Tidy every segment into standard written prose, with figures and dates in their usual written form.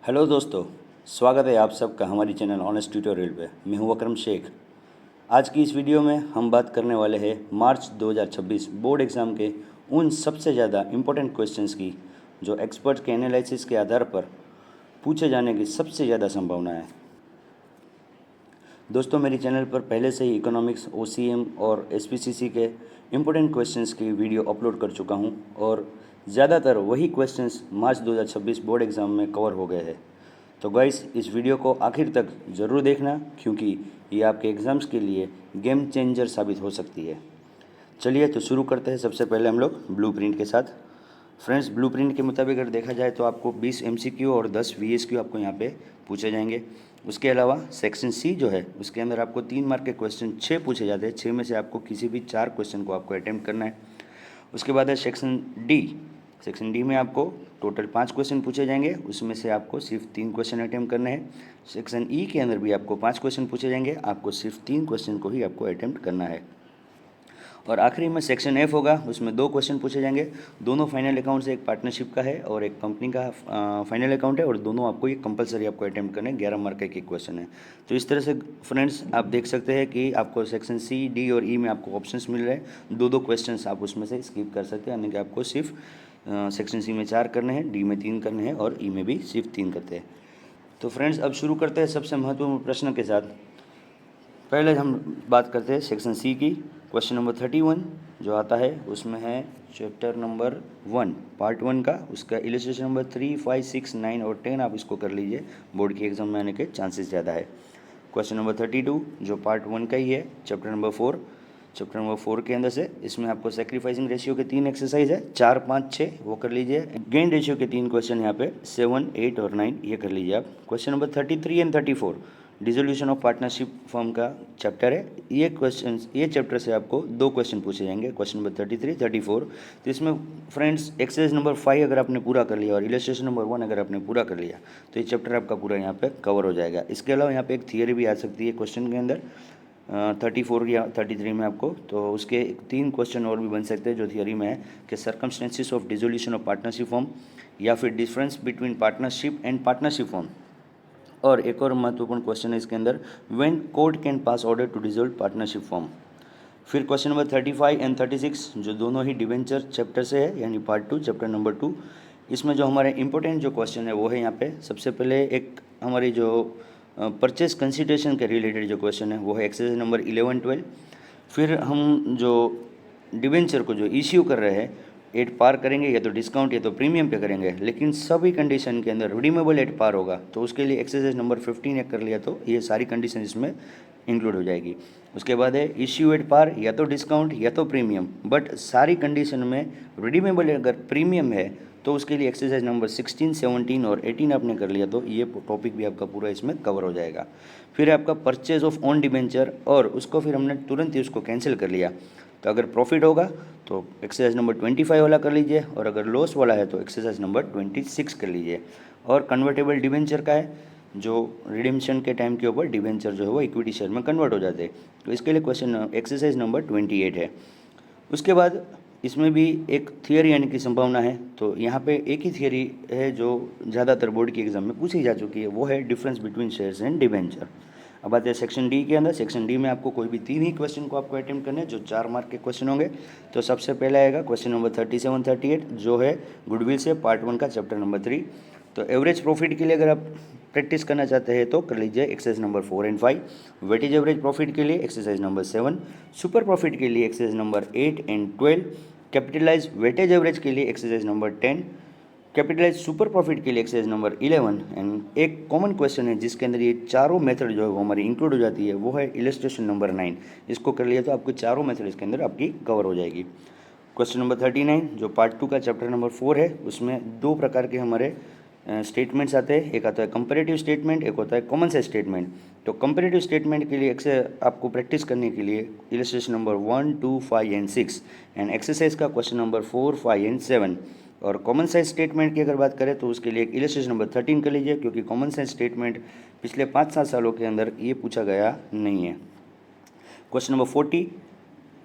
Hello दोस्तों, स्वागत है आप सबका हमारी चैनल ऑनेस्ट ट्यूटोरियल पे। मैं हूं अकरम शेख। आज की इस वीडियो में हम बात करने वाले हैं मार्च 2026 बोर्ड एग्ज़ाम के उन सबसे ज़्यादा इम्पोर्टेंट क्वेश्चंस की जो एक्सपर्ट के एनालिसिस के आधार पर पूछे जाने की सबसे ज़्यादा संभावना है। दोस्तों, मेरी चैनल पर पहले से ही इकोनॉमिक्स, ओसीएम और एसपीसीसी के इम्पोर्टेंट क्वेश्चंस की वीडियो अपलोड कर चुका हूं और ज़्यादातर वही क्वेश्चंस मार्च 2026 बोर्ड एग्ज़ाम में कवर हो गए हैं। तो गाइस, इस वीडियो को आखिर तक ज़रूर देखना क्योंकि ये आपके एग्ज़ाम्स के लिए गेम चेंजर साबित हो सकती है। चलिए तो शुरू करते हैं। सबसे पहले हम लोग ब्लूप्रिंट के साथ। फ्रेंड्स, ब्लूप्रिंट के मुताबिक अगर देखा जाए तो आपको 20 एमसीक्यू और 10 वीएसक्यू आपको यहाँ पे पूछे जाएंगे। उसके अलावा सेक्शन सी जो है उसके अंदर आपको 3 मार्क के क्वेश्चन 6 पूछे जाते हैं। 6 में से आपको किसी भी 4 क्वेश्चन को आपको अटैम्प्ट करना है। उसके बाद है सेक्शन डी। सेक्शन डी में आपको टोटल 5 क्वेश्चन पूछे जाएंगे, उसमें से आपको सिर्फ 3 क्वेश्चन अटैम्प्ट करने हैं। सेक्शन ई के अंदर भी आपको 5 क्वेश्चन पूछे जाएंगे, आपको सिर्फ 3 क्वेश्चन को ही आपको अटैम्प्ट करना है। और आखिरी में सेक्शन एफ होगा, उसमें 2 क्वेश्चन पूछे जाएंगे। दोनों फाइनल अकाउंट से, एक पार्टनरशिप का है और एक कंपनी का फाइनल अकाउंट है, और दोनों आपको ये कंपलसरी आपको अटैम्प्ट करने 11 मार्क का एक क्वेश्चन है। तो इस तरह से फ्रेंड्स आप देख सकते हैं कि आपको सेक्शन सी, डी और ई में आपको ऑप्शंस मिल रहे हैं। 2-2 क्वेश्चन आप उसमें से स्किप कर सकते हैं, यानी कि आपको सिर्फ सेक्शन सी में 4 करने हैं, डी में 3 करने हैं और ई में भी सिर्फ 3 करते हैं। तो फ्रेंड्स, अब शुरू करते हैं सबसे महत्वपूर्ण प्रश्न के साथ। पहले हम बात करते हैं सेक्शन सी की। क्वेश्चन नंबर 31 जो आता है उसमें है चैप्टर नंबर 1 पार्ट 1 का, उसका इलस्ट्रेशन नंबर 3, 5, 6, 9 और 10 आप इसको कर लीजिए, बोर्ड की एग्जाम में आने के चांसेस ज़्यादा है। क्वेश्चन नंबर 32 जो पार्ट 1 का ही है, चैप्टर नंबर 4। चैप्टर नंबर 4 के अंदर से इसमें आपको सेक्रीफाइसिंग रेशियो के 3 एक्सरसाइज है, 4, 5, 6 वो कर लीजिए। गेन रेशियो के 3 क्वेश्चन यहाँ पे 7, 8 और 9 ये कर लीजिए आप। Question number 33 and 34 dissolution of partnership firm का चैप्टर है। ये चैप्टर से आपको 2 क्वेश्चन पूछे जाएंगे, क्वेश्चन नंबर 33, 34। तो इसमें फ्रेंड्स एक्सरसाइज नंबर 5 अगर आपने पूरा कर लिया और इलस्ट्रेशन नंबर 1 अगर आपने पूरा कर लिया तो ये चैप्टर आपका पूरा यहाँ पे कवर हो जाएगा। इसके अलावा यहाँ पे एक थियरी भी आ सकती है क्वेश्चन के अंदर 34 या 33 में आपको, तो उसके 3 क्वेश्चन और भी बन सकते हैं जो थियरी में है कि circumstances of dissolution of partnership firm, या फिर difference between partnership and partnership firm. और एक और महत्वपूर्ण क्वेश्चन है इसके अंदर, when court can pass order to dissolve partnership firm. फिर क्वेश्चन नंबर 35 एंड 36 जो दोनों ही डिवेंचर चैप्टर से है, यानी पार्ट 2 चैप्टर नंबर 2। इसमें जो हमारे इंपॉर्टेंट जो क्वेश्चन है वो है यहाँ पे सबसे पहले एक हमारी जो परचेज कंसिडरेशन के रिलेटेड जो क्वेश्चन है वो है एक्सरसाइज नंबर 11, 12। फिर हम जो डिवेंचर को जो इश्यू कर रहे हैं एट पार करेंगे, या तो डिस्काउंट या तो प्रीमियम पे करेंगे, लेकिन सभी कंडीशन के अंदर रिडीमेबल एट पार होगा, तो उसके लिए एक्सरसाइज नंबर 15 एक कर लिया तो ये सारी कंडीशन इसमें इंक्लूड हो जाएगी। उसके बाद है इश्यू एट पार, या तो डिस्काउंट या तो प्रीमियम, बट सारी कंडीशन में रिडीमेबल अगर प्रीमियम है तो उसके लिए एक्सरसाइज नंबर 16, 17 और 18 आपने कर लिया तो ये टॉपिक भी आपका पूरा इसमें कवर हो जाएगा। फिर आपका परचेज ऑफ ऑन डिबेंचर, और उसको फिर हमने तुरंत ही उसको कैंसिल कर लिया, तो अगर प्रॉफिट होगा तो एक्सरसाइज नंबर 25 वाला कर लीजिए, और अगर लॉस वाला है तो एक्सरसाइज नंबर 26 कर लीजिए। और कन्वर्टेबल डिबेंचर का है, जो रिडेम्पशन के टाइम के ऊपर डिबेंचर जो है वो इक्विटी शेयर में कन्वर्ट हो जाते हैं, तो इसके लिए क्वेश्चन एक्सरसाइज नंबर 28 है। उसके बाद इसमें भी एक थियरी आने की संभावना है, तो यहाँ पे एक ही थियरी है जो ज़्यादातर बोर्ड की एग्जाम में पूछी जा चुकी है, वो है difference between shares and debenture. अब आते हैं सेक्शन डी के अंदर। सेक्शन डी में आपको कोई भी 3 ही क्वेश्चन को आपको अटेम्प्ट करने हैं जो 4 मार्क के क्वेश्चन होंगे। तो सबसे पहला आएगा क्वेश्चन नंबर 37, 38 जो है गुडविल से पार्ट 1 का चैप्टर नंबर 3। तो एवरेज प्रॉफिट के लिए अगर आप प्रैक्टिस करना चाहते हैं तो कर लीजिए exercise number 4 and 5। Weightage average profit के लिए एक्सरसाइज नंबर 7। सुपर प्रॉफिट के लिए exercise number 8 and 12। Capitalise weightage average के लिए exercise number 10। Capitalise super profit के लिए एक्सरसाइज नंबर 11। एंड एक कॉमन क्वेश्चन है जिसके अंदर ये चारों मेथड जो है वो हमारी इंक्लूड हो जाती है, वो है इलस्ट्रेशन नंबर 9। इसको कर लिया तो आपको चारों मेथड इसके अंदर आपकी कवर हो जाएगी। क्वेश्चन नंबर 39 जो पार्ट 2 का चैप्टर नंबर 4 है, उसमें 2 प्रकार के हमारे स्टेटमेंट्स आते हैं। एक आता है कंपैरेटिव स्टेटमेंट, एक होता है कॉमन सेंस स्टेटमेंट। तो कंपैरेटिव स्टेटमेंट के लिए आपको प्रैक्टिस करने के लिए illustration number 1, 2, 5 and 6 and exercise का क्वेश्चन नंबर 4, 5 एंड 7। और कॉमन सेंस स्टेटमेंट की अगर बात करें तो उसके लिए इलस्ट्रेशन नंबर 13 कर लीजिए, क्योंकि कॉमन सेंस स्टेटमेंट पिछले 5-7 सालों के अंदर ये पूछा गया नहीं है। क्वेश्चन नंबर 40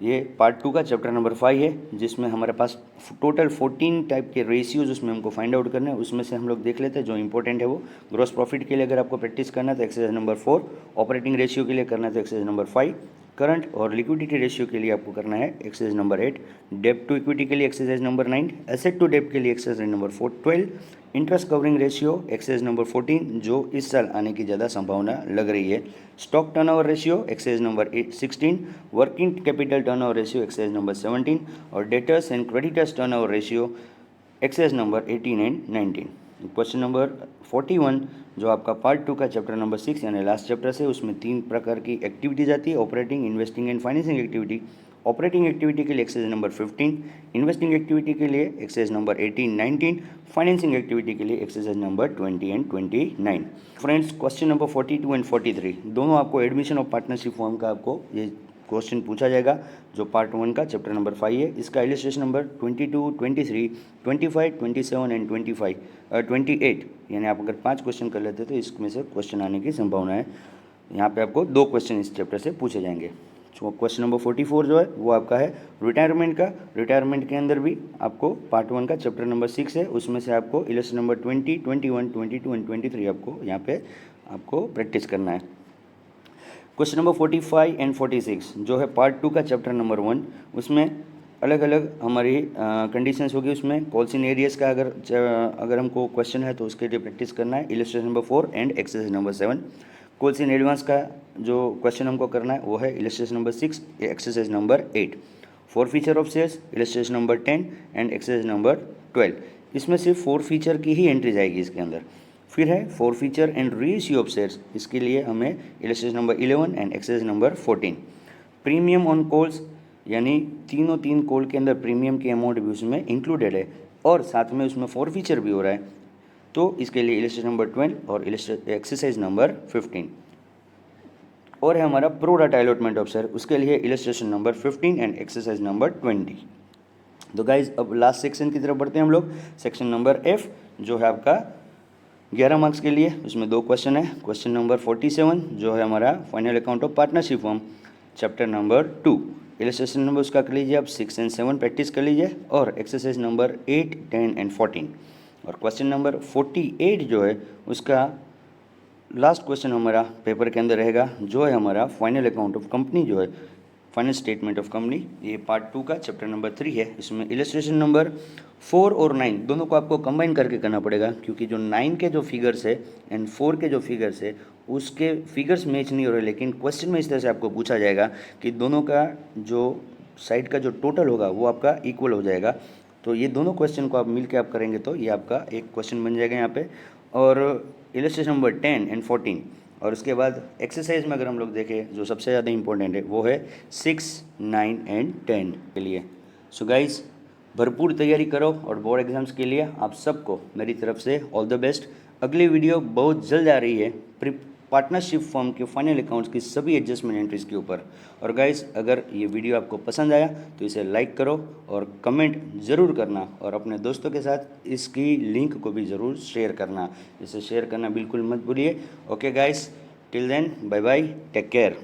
ये पार्ट 2 का चैप्टर नंबर 5 है, जिसमें हमारे पास टोटल 14 टाइप के रेशियोज उसमें हमको फाइंड आउट करने हैं। उसमें से हम लोग देख लेते हैं जो इंपॉर्टेंट है वो। ग्रॉस प्रॉफिट के लिए अगर आपको प्रैक्टिस करना है तो एक्सरसाइज नंबर 4, ऑपरेटिंग रेशियो के लिए करना है तो एक्सरसाइज नंबर 5, करंट और लिक्विडिटी रेशियो के लिए आपको करना है एक्सरसाइज नंबर 8, डेब्ट टू इक्विटी के लिए एक्सरसाइज नंबर 9, एसेट टू डेब्ट के लिए exercise number 12, interest covering ratio exercise number 14 जो इस साल आने की ज़्यादा संभावना लग रही है, stock turnover ratio exercise number 16, working capital turnover ratio exercise number 17 और debtors and creditors turnover ratio exercise number 18 and 19। Question number 41 जो आपका पार्ट 2 का चैप्टर नंबर 6 यानी लास्ट चैप्टर से, उसमें 3 प्रकार की एक्टिविटीज आती है, operating, investing and financing activity. Operating activity के लिए एक्सरसाइज नंबर 15, इन्वेस्टिंग एक्टिविटी के लिए एक्सरसाइज नंबर 18, 19, फाइनेंसिंग एक्टिविटी के लिए exercise number 20 and 29। Friends, question number 42 and 43 दोनों आपको एडमिशन ऑफ पार्टनरशिप फॉर्म का आपको ये क्वेश्चन पूछा जाएगा जो पार्ट 1 का चैप्टर नंबर 5 है। इसका इलस्ट्रेशन नंबर 22, 23, 25, 27 एंड 28 यानी आप अगर 5 क्वेश्चन कर लेते तो इसमें से क्वेश्चन आने की संभावना है। यहाँ पे आपको 2 क्वेश्चन इस चैप्टर से पूछे जाएंगे। क्वेश्चन नंबर 44 जो है वो आपका है रिटायरमेंट का। रिटायरमेंट के अंदर भी आपको पार्ट 1 का चैप्टर नंबर 6 है, उसमें से आपको इलस्ट्रेशन नंबर 20, 21, 22 एंड 23 आपको यहाँ पे आपको प्रैक्टिस करना है। क्वेश्चन नंबर 45 एंड 46 जो है पार्ट 2 का चैप्टर नंबर 1, उसमें अलग अलग हमारी कंडीशंस होगी। उसमें कॉल्सिन एरियस का अगर हमको क्वेश्चन है तो उसके लिए प्रैक्टिस करना है, illustration number 4 and exercise number 7। कॉल्सिन एडवांस का जो क्वेश्चन हमको करना है वो है illustration number 6, exercise number 8। Forfeiture of shares illustration number 10 and exercise number 12। इसमें सिर्फ 4 फीचर की ही एंट्री जाएगी इसके अंदर। फिर है four feature and ratio of shares, इसके लिए हमें illustration number 11 and exercise number 14। Premium on calls यानी तीन कॉल के अंदर प्रीमियम की अमाउंट भी उसमें इंक्लूडेड है और साथ में उसमें 4 फीचर भी हो रहा है, तो इसके लिए इलस्ट्रेशन नंबर 12 और एक्सरसाइज नंबर 15। और है हमारा pro data allotment of share, उसके लिए illustration number 15 and exercise number 20। तो गाइज अब लास्ट सेक्शन की तरफ बढ़ते हैं हम लोग। सेक्शन नंबर एफ जो है आपका 11 मार्क्स के लिए, उसमें 2 क्वेश्चन है। क्वेश्चन नंबर 47 जो है हमारा final account of partnership form chapter number 2। Illustration number उसका कर लीजिए आप 6 एंड 7 प्रैक्टिस कर लीजिए और एक्सरसाइज नंबर 8, 10 एंड 14। और क्वेश्चन नंबर 48 जो है उसका लास्ट क्वेश्चन हमारा पेपर के अंदर रहेगा जो है हमारा फाइनल अकाउंट ऑफ कंपनी जो है फाइनल स्टेटमेंट ऑफ कंपनी। ये पार्ट 2 का चैप्टर नंबर 3 है। इसमें इलस्ट्रेशन नंबर 4 और 9 दोनों को आपको कंबाइन करके करना पड़ेगा, क्योंकि जो 9 के जो फिगर्स है एंड 4 के जो फिगर्स है उसके फिगर्स मैच नहीं हो रहे, लेकिन क्वेश्चन में इस तरह से आपको पूछा जाएगा कि दोनों का जो साइड का जो टोटल होगा वो आपका इक्वल हो जाएगा। तो ये दोनों क्वेश्चन को आप मिल के आप करेंगे तो ये आपका एक क्वेश्चन बन जाएगा यहाँ पे। और इलस्ट्रेशन नंबर 10 एंड 14 और उसके बाद एक्सरसाइज में अगर हम लोग देखें जो सबसे ज़्यादा इंपॉर्टेंट है वो है 6, 9 एंड 10 के लिए। सो गाइज भरपूर तैयारी करो और बोर्ड एग्जाम्स के लिए आप सबको मेरी तरफ से ऑल द बेस्ट। अगली वीडियो बहुत जल्द आ रही है पार्टनरशिप फॉर्म के फाइनल अकाउंट्स की सभी एडजस्टमेंट एंट्रीज के ऊपर। और गाइस अगर ये वीडियो आपको पसंद आया तो इसे लाइक करो और कमेंट ज़रूर करना और अपने दोस्तों के साथ इसकी लिंक को भी ज़रूर शेयर करना। इसे शेयर करना बिल्कुल मत भूलिए। Okay guys, till then bye bye, take care.